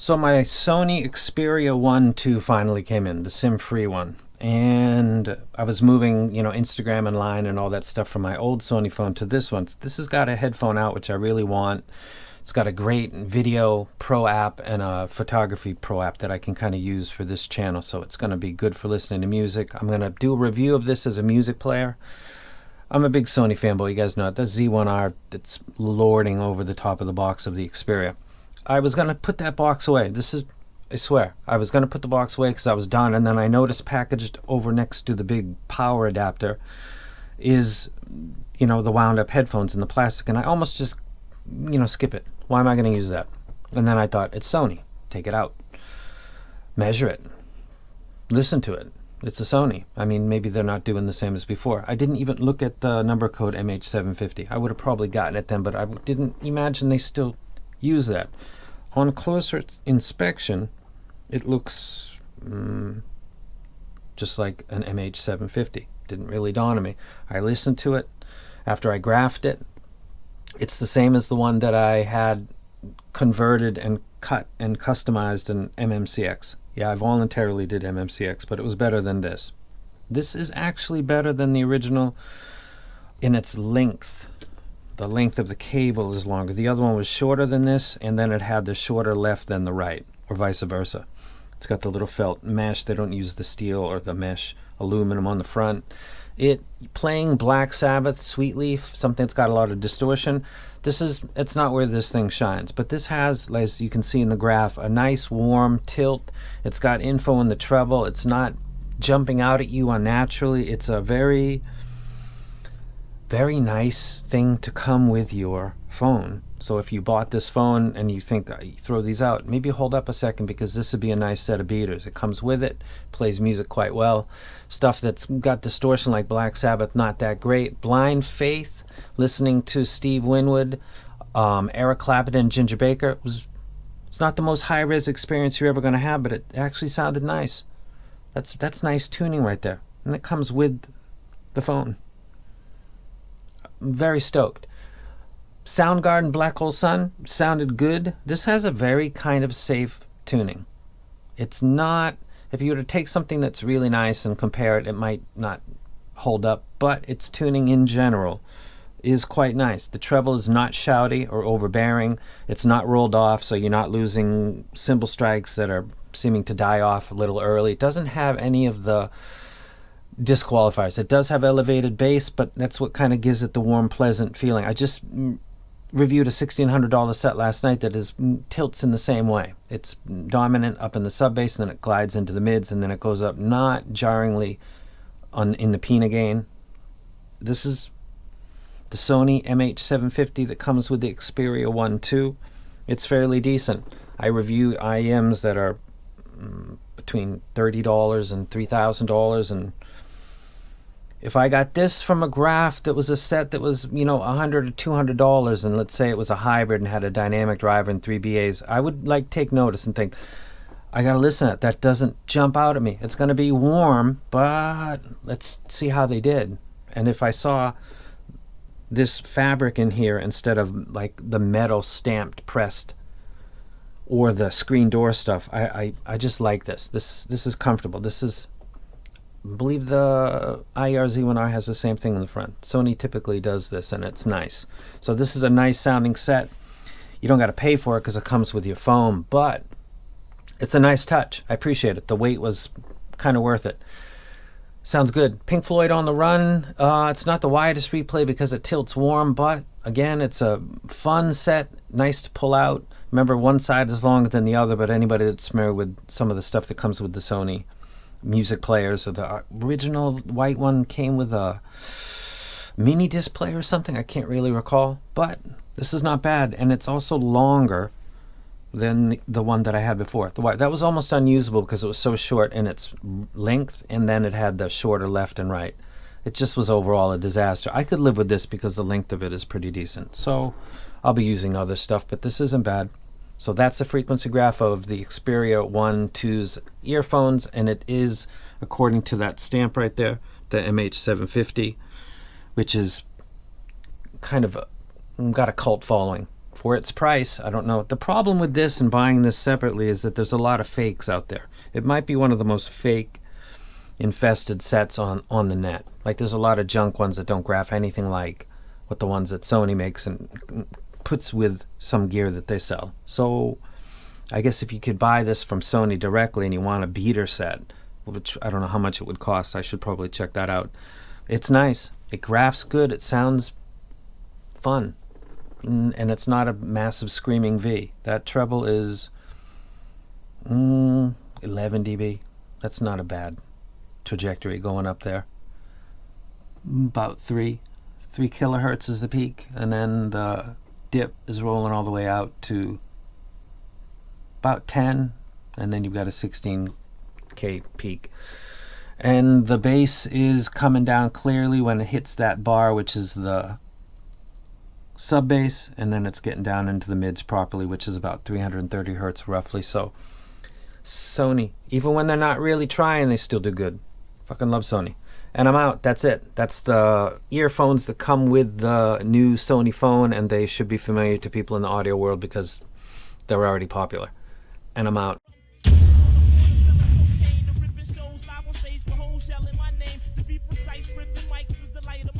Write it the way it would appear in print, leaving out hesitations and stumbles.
So my Sony Xperia 1ii finally came in, the SIM-free one. And I was moving, Instagram and Line and all that stuff from my old Sony phone to this one. This has got a headphone out, which I really want. It's got a great video pro app and a photography pro app that I can kind of use for this channel. So it's going to be good for listening to music. I'm going to do a review of this as a music player. I'm a big Sony fanboy, you guys know it. That Z1R that's lording over the top of the box of the Xperia. I was going to put that box away. I swear, I was going to put the box away because I was done, and then I noticed packaged over next to the big power adapter is, the wound up headphones in the plastic, and I almost just, skip it. Why am I going to use that? And then I thought, it's Sony. Take it out. Measure it. Listen to it. It's a Sony. I mean, maybe they're not doing the same as before. I didn't even look at the number code MH750. I would have probably gotten it then, but I didn't imagine they still use that. On closer inspection, it looks just like an MH750. Didn't really dawn on me. I listened to it after I graphed it. It's the same as the one that I had converted and cut and customized in MMCX. Yeah, I voluntarily did MMCX, but it was better than this. This is actually better than the original in its length. The length of the cable is longer. The other one was shorter than this, and then it had the shorter left than the right, or vice versa. It's got the little felt mesh. They don't use the steel or the mesh aluminum on the front. Playing Black Sabbath, Sweet Leaf, something that's got a lot of distortion. It's not where this thing shines, but this has, as you can see in the graph, a nice warm tilt. It's got info in the treble. It's not jumping out at you unnaturally. It's a very, very nice thing to come with your phone. So if you bought this phone and you think you throw these out, maybe hold up a second, because this would be a nice set of beaters. It comes with it, plays music quite well. Stuff that's got distortion like Black Sabbath, not that great. Blind Faith, listening to Steve Winwood, Eric Clapton, Ginger Baker, it's not the most high-res experience you're ever going to have, but it actually sounded nice. That's nice tuning right there, and it comes with the phone. I'm very stoked. Soundgarden Black Hole Sun sounded good. This has a very kind of safe tuning. It's not, if you were to take something that's really nice and compare it, it might not hold up, but its tuning in general is quite nice. The treble is not shouty or overbearing. It's not rolled off, so you're not losing cymbal strikes that are seeming to die off a little early. It doesn't have any of the disqualifiers. It does have elevated bass, but that's what kind of gives it the warm, pleasant feeling. I just reviewed a $1,600 set last night that tilts in the same way. It's dominant up in the sub bass, and then it glides into the mids, and then it goes up not jarringly in the Pina gain. This is the Sony MH750 that comes with the Xperia 1ii. It's fairly decent. I review IEMs that are between $30 and $3,000, and if I got this from a graph that was a set that was, $100 or $200, and let's say it was a hybrid and had a dynamic driver and 3 BAs, I would take notice and think, I gotta listen to it. That doesn't jump out at me. It's gonna be warm, but let's see how they did. And if I saw this fabric in here instead of like the metal stamped pressed or the screen door stuff, I just like this. This is comfortable. I believe the ARE Z1ii has the same thing in the front. Sony typically does this, and it's nice. So this is a nice sounding set. You don't got to pay for it because it comes with your phone, but it's a nice touch. I appreciate it. The weight was kind of worth it. Sounds good. Pink Floyd on the Run. It's not the widest replay because it tilts warm, but again, it's a fun set. Nice to pull out. Remember, one side is longer than the other, but anybody that's familiar with some of the stuff that comes with the Sony music players, or the original white one came with a mini disc player or something, I can't really recall, but this is not bad, and it's also longer than the one that I had before. The white, that was almost unusable because it was so short in its length, and then it had the shorter left and right. It just was overall a disaster. I could live with this because the length of it is pretty decent, so I'll be using other stuff, but this isn't bad. So that's the frequency graph of the Xperia 1ii's earphones, and it is, according to that stamp right there, the MH750, which is kind of got a cult following for its price. I don't know. The problem with this and buying this separately is that there's a lot of fakes out there. It might be one of the most fake infested sets on the net. Like, there's a lot of junk ones that don't graph anything like what the ones that Sony makes and puts with some gear that they sell. So I guess if you could buy this from Sony directly and you want a beater set, which I don't know how much it would cost, I should probably check that out. It's nice. It graphs good. It sounds fun. And it's not a massive screaming V. That treble is 11 dB. That's not a bad trajectory going up there. About 3 kilohertz is the peak, and then the dip is rolling all the way out to about 10, and then you've got a 16K peak. And the bass is coming down clearly when it hits that bar, which is the sub bass, and then it's getting down into the mids properly, which is about 330 hertz roughly. So Sony, even when they're not really trying, they still do good. Fucking love Sony. And I'm out. That's it. That's the earphones that come with the new Sony phone, and they should be familiar to people in the audio world because they're already popular. And I'm out. Ripping shows live on stage with hoes yelling my name. To be precise, ripping mics is the light of